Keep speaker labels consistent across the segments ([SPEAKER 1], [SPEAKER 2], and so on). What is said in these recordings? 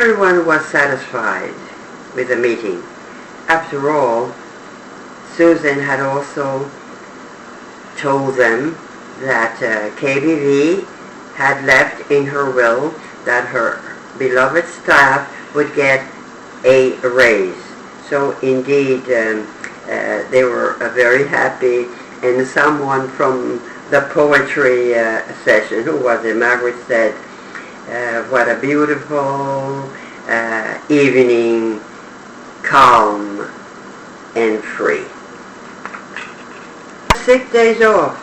[SPEAKER 1] everyone was satisfied with the meeting. After all, Susan had also told them that KBV had left in her will that her beloved staff would get a raise. So indeed, they were very happy, and someone from the poetry session, who was in Margaret, said, what a beautiful evening, calm and free. 6 days off.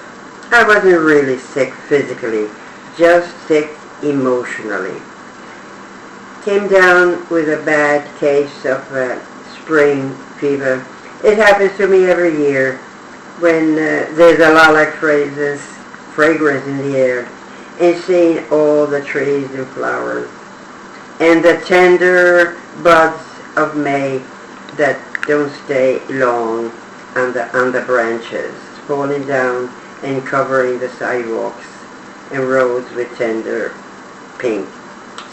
[SPEAKER 1] I wasn't really sick physically, just sick emotionally. Came down with a bad case of spring fever. It happens to me every year when there's a lilac fragrance in the air, and seeing all the trees and flowers, and the tender buds of May that don't stay long on the branches, falling down and covering the sidewalks and roads with tender pink.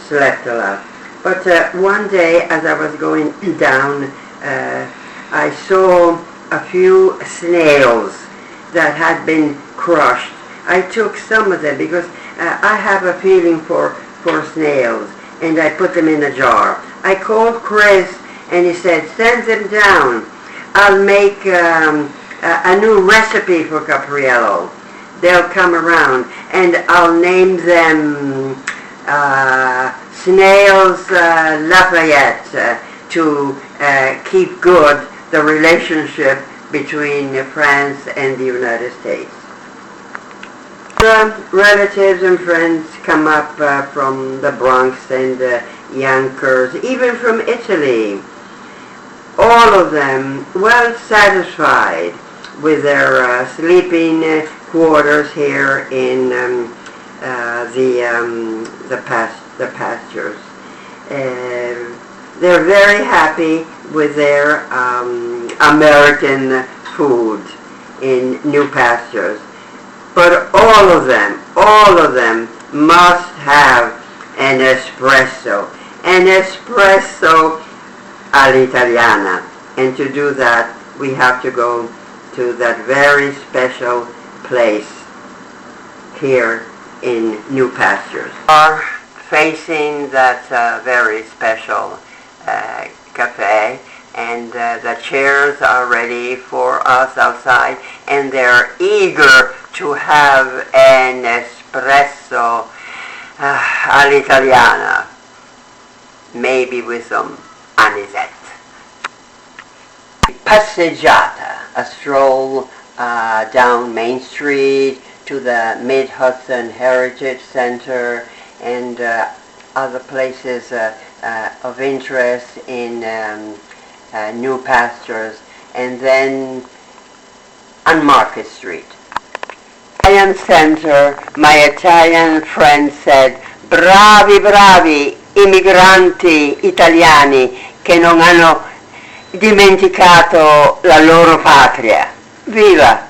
[SPEAKER 1] Slept a lot. But one day, as I was going down, I saw a few snails that had been crushed. I took some of them because I have a feeling for snails, and I put them in a jar. I called Chris, and he said, send them down. I'll make a new recipe for Capriello. They'll come around, and I'll name them Snails Lafayette to keep good the relationship between France and the United States. Relatives and friends come up from the Bronx and Yonkers, even from Italy. All of them well satisfied with their sleeping quarters here in the pastures. They're very happy with their American food in New Pastures. But all of them must have an espresso all'italiana. And to do that, we have to go to that very special place here in New Pastures. We are facing that very special cafe, and the chairs are ready for us outside, and they're eager to have an espresso all'italiana, maybe with some anisette. Passeggiata, a stroll down Main Street to the Mid-Hudson Heritage Center and other places of interest in New Pastures, and then on Market Street. Italian Center, my Italian friend said, bravi, bravi, immigranti italiani che non hanno dimenticato la loro patria. Viva!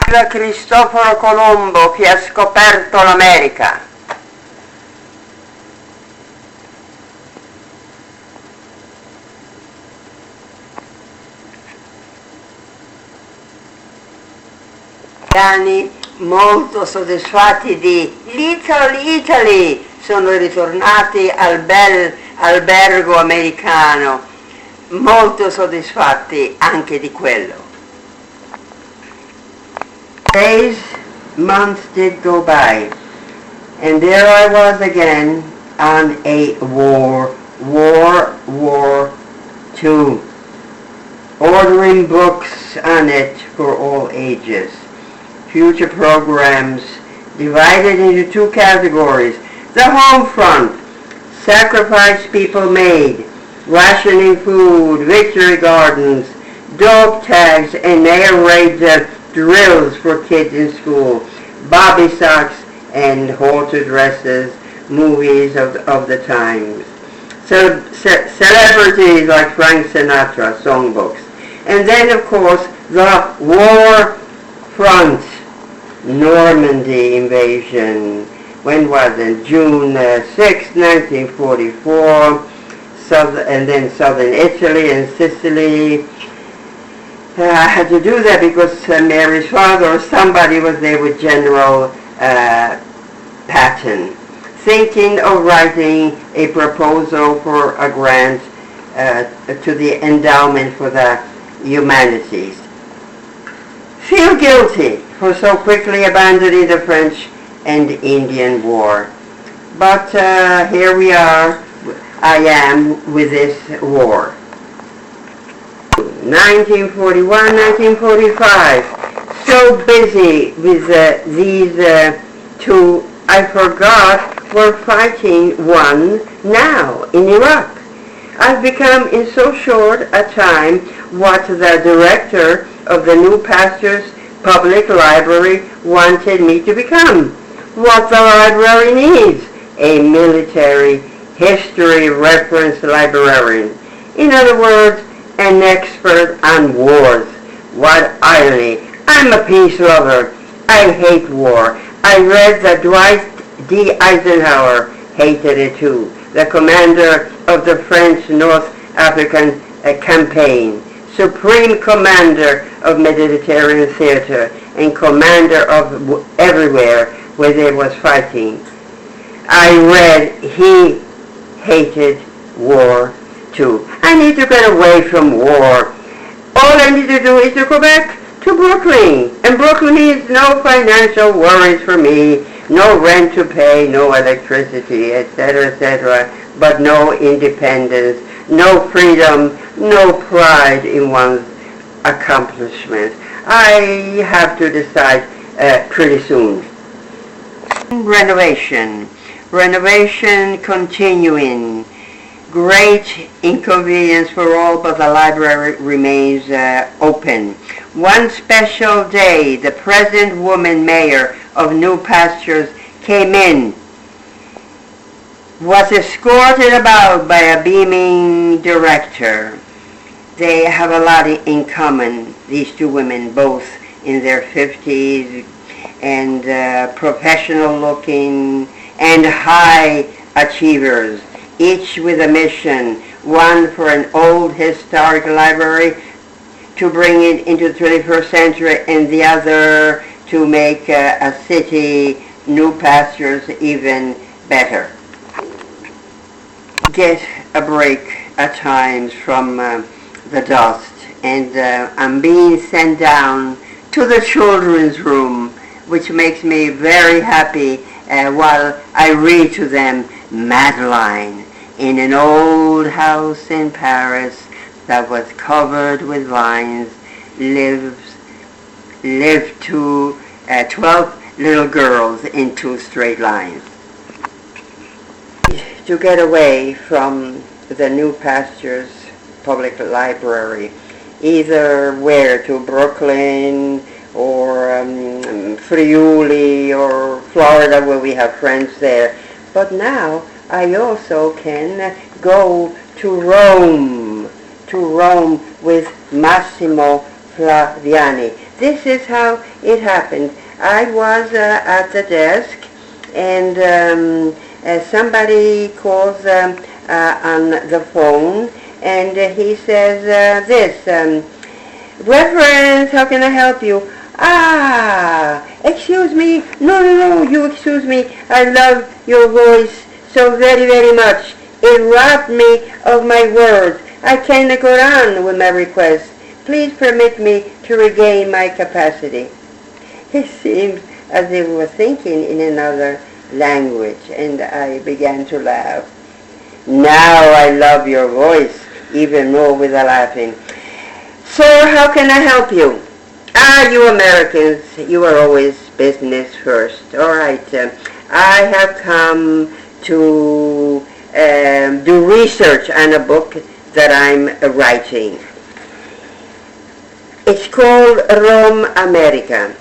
[SPEAKER 1] Viva Cristoforo Colombo che ha scoperto l'America! Molto soddisfatti di Little Italy sono ritornati al bel albergo americano, molto soddisfatti anche di quello. Days, months did go by, and there I was again on a War II, ordering books on it for all ages. Future programs divided into two categories. The home front, sacrifice people made, rationing food, victory gardens, dog tags, and air raid drills for kids in school, bobby socks and halter dresses, movies of the times. So, celebrities like Frank Sinatra, songbooks. And then, of course, the war front, Normandy invasion, when was it? June 6, 1944, and then southern Italy and Sicily. I had to do that because Mary's father or somebody was there with General Patton, thinking of writing a proposal for a grant to the Endowment for the Humanities. Feel guilty for so quickly abandoning the French and Indian War. But here we are, I am with this war. 1941, 1945. So busy with these two, I forgot we're fighting one now in Iraq. I've become in so short a time what the director of the New Pastures Public Library wanted me to become. What the library needs, a military history reference librarian. In other words, an expert on wars. What irony. I'm a peace lover. I hate war. I read that Dwight D. Eisenhower hated it too, the commander of the French North African campaign, supreme commander of Mediterranean theater, and commander of everywhere where there was fighting. I read he hated war too. I need to get away from war. All I need to do is to go back to Brooklyn. And Brooklyn means no financial worries for me, no rent to pay, no electricity, etc., but no independence, no freedom, no pride in one's accomplishments. I have to decide pretty soon. Renovation continuing. Great inconvenience for all, but the library remains open. One special day, the present woman mayor of New Pastures came in, was escorted about by a beaming director. They have a lot in common, these two women, both in their 50s and professional looking and high achievers, each with a mission, one for an old historic library to bring it into the 21st century, and the other to make a city, New Pastures, even better. Get a break at times from the dust, and I'm being sent down to the children's room, which makes me very happy while I read to them Madeline in an old house in Paris that was covered with vines, lived 12 little girls in 2 straight lines. To get away from the New Pastures Public Library, either where, to Brooklyn or Friuli or Florida, where we have friends there. But now I also can go to Rome with Massimo Flaviani. This is how it happened. I was at the desk, and somebody calls on the phone, and he says this, Reverend, how can I help you? Excuse me. No, you excuse me. I love your voice so very, very much. It robbed me of my words. I cannot go on with my request. Please permit me to regain my capacity. It seemed as if we were thinking in another language, and I began to laugh. Now I love your voice even more with the laughing. Sir, how can I help you? You Americans, you are always business first. All right, I have come to do research on a book that I'm writing. It's called Rome America.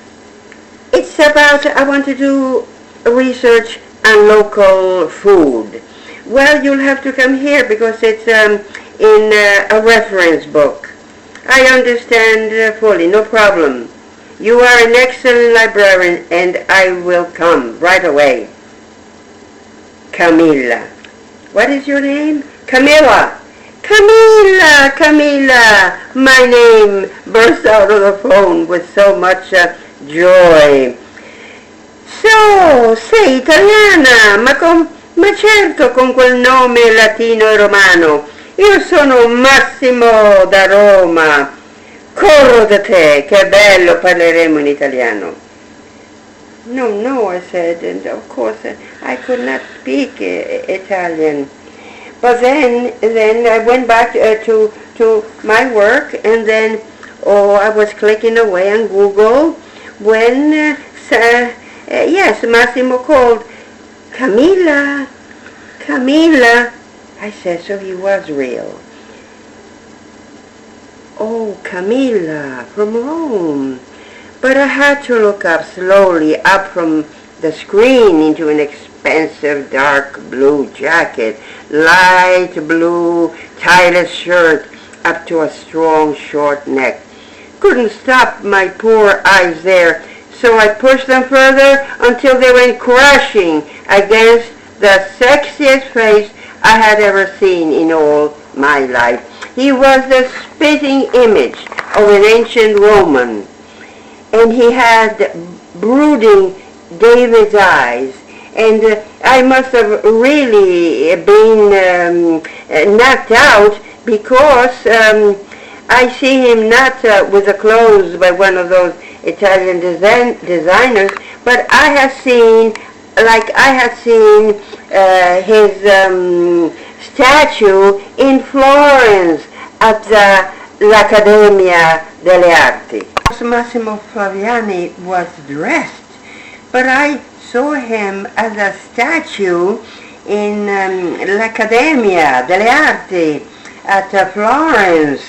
[SPEAKER 1] It's about, I want to do research on local food. Well, you'll have to come here because it's in a reference book. I understand fully, no problem. You are an excellent librarian, and I will come right away. Camilla. What is your name? Camilla. Camilla, Camilla. My name burst out of the phone with so much joy. So, sei italiana, ma certo con quel nome latino e romano. Io sono Massimo da Roma. Corro da te, che bello, parleremo in italiano. No, I said, and of course I could not speak Italian. But then I went back to my work, and then I was clicking away on Google when yes, Massimo called, Camilla. I said, so he was real. Oh, Camilla, from Rome. But I had to look up slowly, up from the screen into an expensive dark blue jacket, light blue tightless shirt up to a strong short neck. Couldn't stop my poor eyes there, so I pushed them further until they went crashing against the sexiest face I had ever seen in all my life. He was the spitting image of an ancient Roman, and he had brooding David's eyes, and I must have really been knocked out because I see him not with the clothes by one of those Italian designers, but I have seen his statue in Florence at l'Accademia delle Arti. Massimo Flaviani was dressed, but I saw him as a statue in l'Accademia delle Arti at Florence.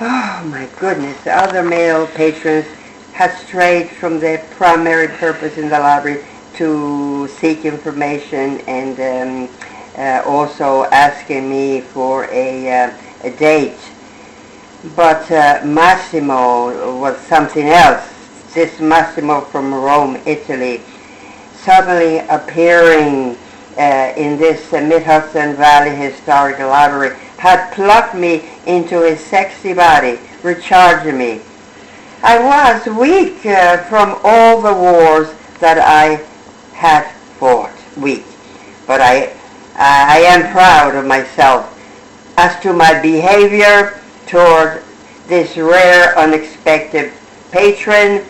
[SPEAKER 1] Oh my goodness, the other male patrons had strayed from their primary purpose in the library to seek information and also asking me for a date. But Massimo was something else. This Massimo from Rome, Italy, suddenly appearing in this Mid-Hudson Valley Historical Library, had plucked me into his sexy body, recharging me. I was weak from all the wars that I had fought, weak. But I am proud of myself as to my behavior toward this rare, unexpected patron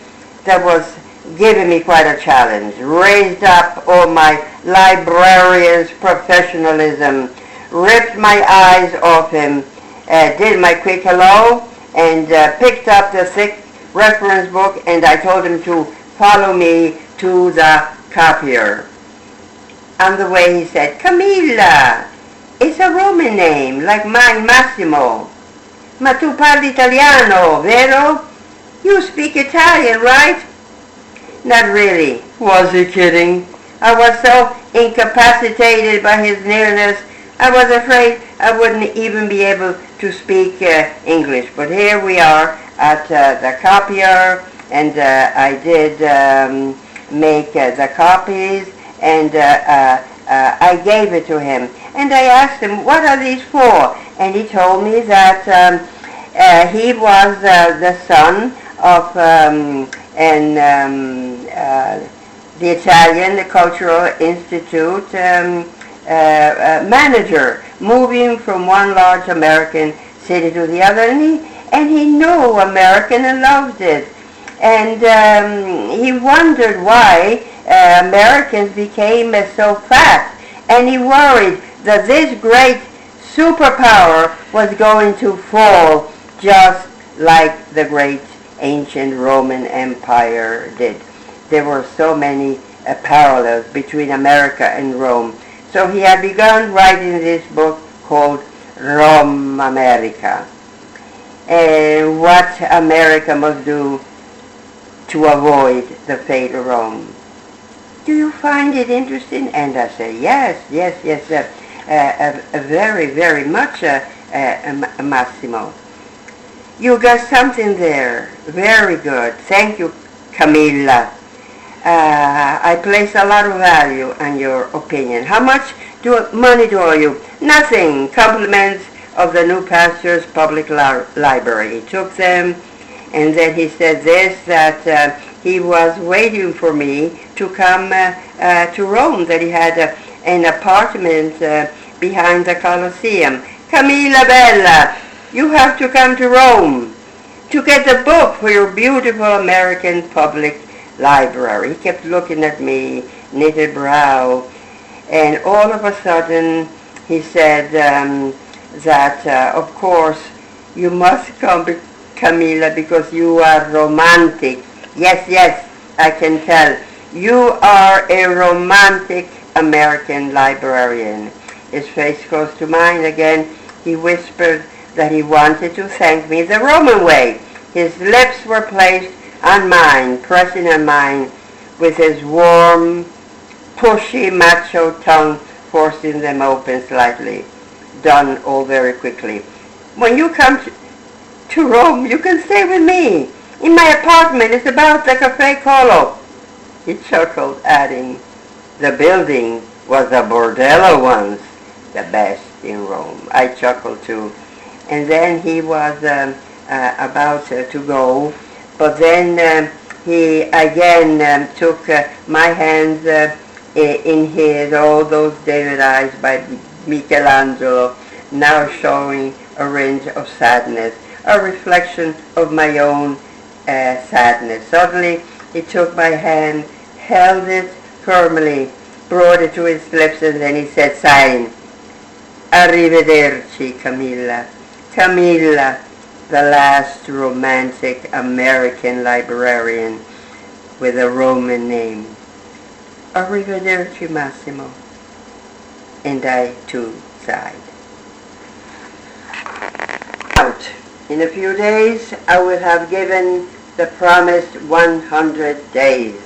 [SPEAKER 1] that was giving me quite a challenge, raised up all my librarian's professionalism, ripped my eyes off him, did my quick hello, and picked up the thick reference book, and I told him to follow me to the copier. On the way he said, Camilla, it's a Roman name, like mine, Massimo. Ma tu parli italiano, vero? You speak Italian, right? Not really. Was he kidding? I was so incapacitated by his nearness, I was afraid I wouldn't even be able to speak English. But here we are at the copier, and I did make the copies, and I gave it to him. And I asked him, what are these for? And he told me that he was the son of the Italian Cultural Institute manager, moving from one large American city to the other, and he knew American and loved it. And he wondered why Americans became so fat, and he worried that this great superpower was going to fall just like the great ancient Roman Empire did. There were so many parallels between America and Rome. So he had begun writing this book called Rome America, and what America must do to avoid the fate of Rome. Do you find it interesting? And I say, yes, very, very much, Massimo. You got something there. Very good. Thank you, Camilla. I place a lot of value on your opinion. How much money do I owe you? Nothing. Compliments of the new pastor's public library. He took them, and then he said this, that he was waiting for me to come to Rome, that he had an apartment behind the Colosseum. Camilla Bella, you have to come to Rome to get the book for your beautiful American public library. He kept looking at me, knitted brow, and all of a sudden he said that of course you must come, Camilla, because you are romantic. Yes, I can tell. You are a romantic American librarian. His face close to mine again. He whispered that he wanted to thank me the Roman way. His lips were placed on mine, pressing on mine with his warm, pushy, macho tongue, forcing them open slightly. Done all very quickly. When you come to Rome, you can stay with me. In my apartment, it's about the Cafe Colo. He chuckled, adding, the building was a bordello once, the best in Rome. I chuckled too. And then he was about to go, but then he again took my hands in his, all those David eyes by Michelangelo, now showing a range of sadness, a reflection of my own sadness. Suddenly he took my hand, held it firmly, brought it to his lips, and then he said, sighing, Arrivederci, Camilla. Camilla, the last romantic American librarian with a Roman name. Arrivederci, Massimo. And I too sighed. Out. In a few days, I will have given the promised 100 days.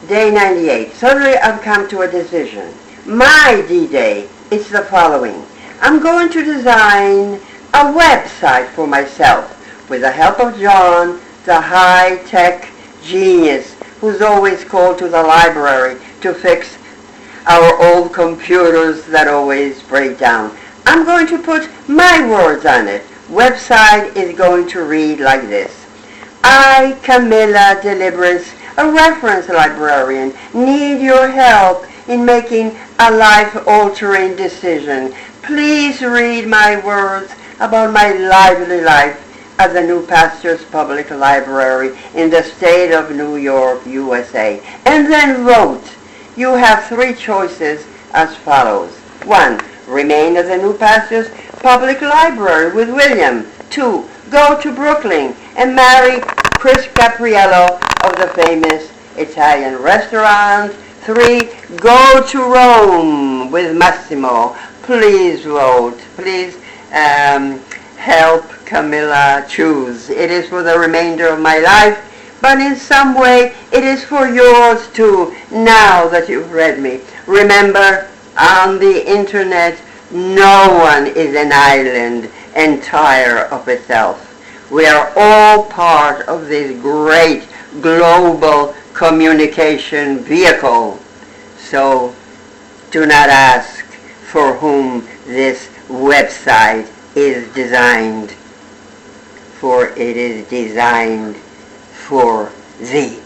[SPEAKER 1] Day 98. Suddenly I've come to a decision. My D-Day is the following. I'm going to design a website for myself with the help of John, the high-tech genius who's always called to the library to fix our old computers that always break down. I'm going to put my words on it. Website is going to read like this. I, Camilla Deliberate, a reference librarian, need your help in making a life-altering decision. Please read my words about my lively life at the new pastor's public library in the state of New York, USA. And then wrote, you have three choices as follows. 1. Remain at the new pastor's public library with William. 2. Go to Brooklyn and marry Chris Capriello of the famous Italian restaurant. 3. Go to Rome with Massimo. Please vote. Please help Camilla choose. It is for the remainder of my life, but in some way it is for yours too, now that you've read me. Remember, on the internet, no one is an island entire of itself. We are all part of this great global communication vehicle. So do not ask for whom this website is designed, for it is designed for thee.